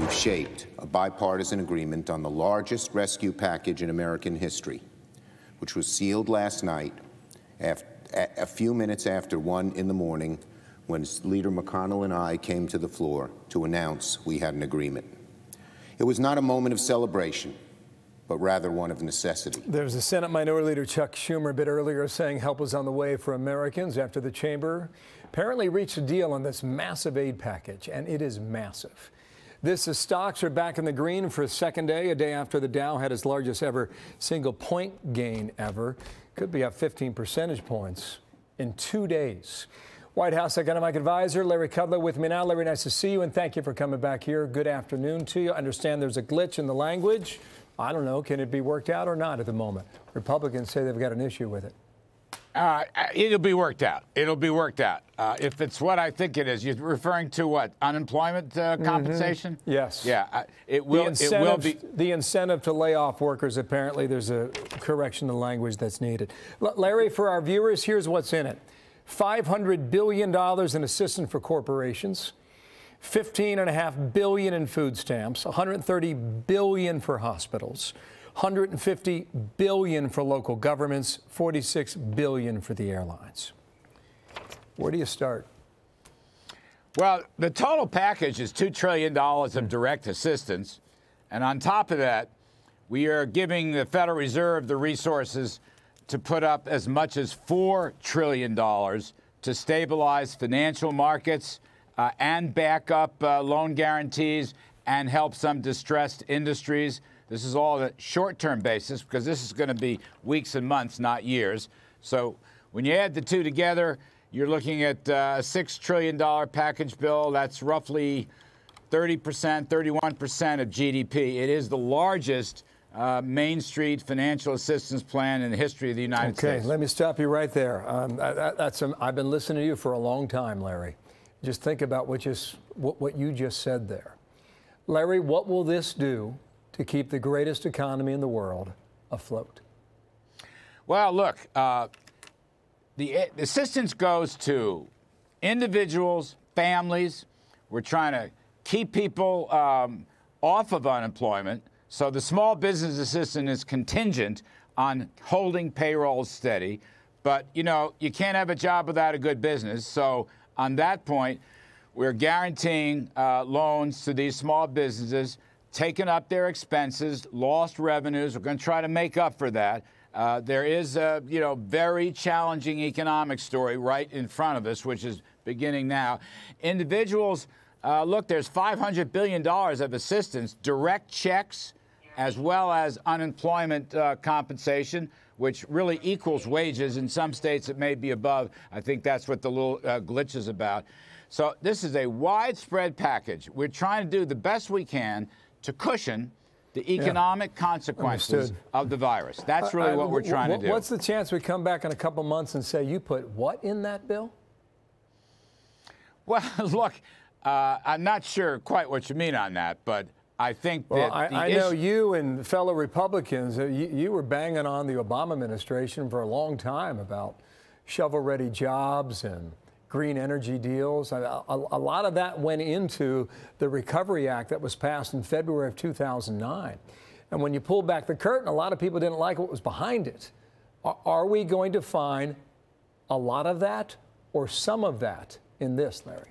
we've shaped a bipartisan agreement on the largest rescue package in American history, which was sealed last night a few minutes after 1 in the morning when Leader McConnell and I came to the floor to announce we had an agreement. It was not a moment of celebration, but rather one of necessity. There's a Senate Minority Leader Chuck Schumer a bit earlier saying help was on the way for Americans after the chamber apparently reached a deal on this massive aid package, and it is massive. This is stocks are back in the green for a second day, a day after the Dow had its largest ever single point gain ever. Could be up 15 percentage points in 2 days. White House economic advisor Larry Kudlow with me now. Larry, nice to see you, and thank you for coming back here. Good afternoon to you. I understand there's a glitch in the language. I don't know. Can it be worked out or not at the moment? Republicans say they've got an issue with it. It'll be worked out. It'll be worked out. If it's what I think it is, you're referring to what? Unemployment compensation? Yes. Yeah. It will be. The incentive to lay off workers, apparently there's a correction in language that's needed. Larry, for our viewers, here's what's in it. $500 billion in assistance for corporations, $15.5 billion in food stamps, $130 billion for hospitals, $150 billion for local governments, $46 billion for the airlines. Where do you start? Well, the total package is $2 trillion of direct assistance. And on top of that, we are giving the Federal Reserve the resources to put up as much as $4 trillion to stabilize financial markets and back up loan guarantees and help some distressed industries. This is all a short-term basis because this is going to be weeks and months, not years. So when you add the two together, you're looking at a $6 trillion package bill. That's roughly 30%, 31% of GDP. It is the largest Main Street financial assistance plan in the history of the United States. Okay, let me stop you right there. I've been listening to you for a long time, Larry. Just think about what you just said there. Larry, what will this do to keep the greatest economy in the world afloat? Well, look, the assistance goes to individuals, families. We're trying to keep people off of unemployment. So the small business assistance is contingent on holding payrolls steady. But, you know, you can't have a job without a good business. So on that point, we're guaranteeing loans to these small businesses, taking up their expenses, lost revenues. We're going to try to make up for that. There is a, very challenging economic story right in front of us, which is beginning now. Individuals, look, there's $500 billion of assistance, direct checks, as well as unemployment compensation, which really equals wages. In some states, it may be above. I think that's what the little glitch is about. So this is a widespread package. We're trying to do the best we can to cushion the economic consequences of the virus. That's really what we're trying to do. What's the chance we come back in a couple months and say, you put what in that bill? Well, look, I'm not sure quite what you mean on that, but I think that I know you and fellow Republicans, you were banging on the Obama administration for a long time about shovel-ready jobs and green energy deals. A lot of that went into the Recovery Act that was passed in February of 2009. And when you pull back the curtain, a lot of people didn't like what was behind it. Are we going to find a lot of that or some of that in this, Larry?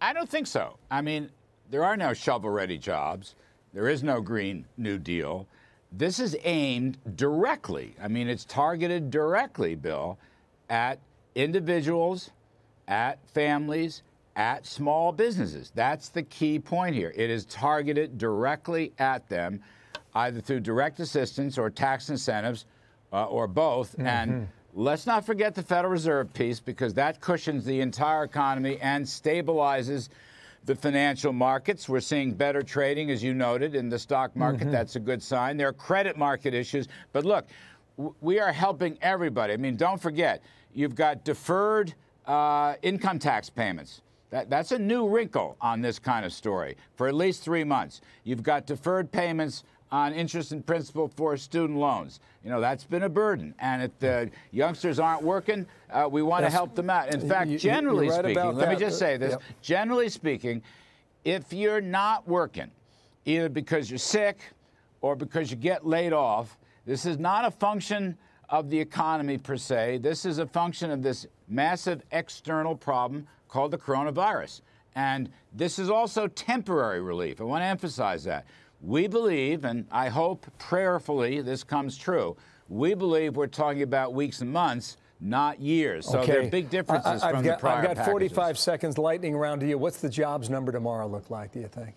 I don't think so. I mean, there are no shovel-ready jobs. There is no Green New Deal. This is aimed directly, I mean, it's targeted directly, Bill, at individuals, at families, at small businesses. That's the key point here. It is targeted directly at them, either through direct assistance or tax incentives or both. And let's not forget the Federal Reserve piece, because that cushions the entire economy and stabilizes the financial markets. We're seeing better trading, as you noted, in the stock market. That's a good sign. There are credit market issues. But look, we are helping everybody. I mean, don't forget, you've got deferred income tax payments. That's a new wrinkle on this kind of story for at least 3 months. You've got deferred payments on interest and principal for student loans. You know, that's been a burden. And if the youngsters aren't working, we want to help them out. In fact, generally speaking, let me just say this. Generally speaking, if you're not working either because you're sick or because you get laid off. This is not a function of the economy per se. This is a function of this massive external problem called the coronavirus. And this is also temporary relief. I want to emphasize that. We believe, and I hope prayerfully this comes true, we believe we're talking about weeks and months, not years. So there are big differences from the prior I've got 45 packages. seconds, lightning round to you. What's the jobs number tomorrow look like, do you think?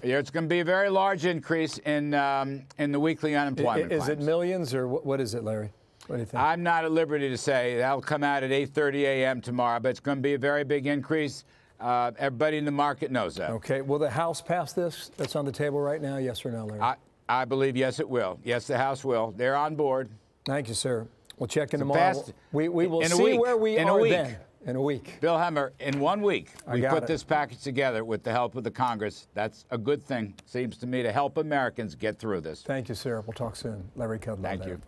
Yeah, it's going to be a very large increase in the weekly unemployment Is it claims. millions, or what is it, Larry? What do you think? I'm not at liberty to say. That'll come out at 8:30 a.m. tomorrow, but it's going to be a very big increase. Everybody in the market knows that. Okay. Will the House pass this that's on the table right now, yes or no, Larry? I believe yes, it will. Yes, the House will. They're on board. Thank you, sir. We'll check in tomorrow. We will see where we are then. In a week. Bill Hemmer, in 1 week, we put it. this package together with the help of the Congress. That's a good thing, seems to me, to help Americans get through this. Thank you, sir. We'll talk soon. Larry Kudlow. Thank you.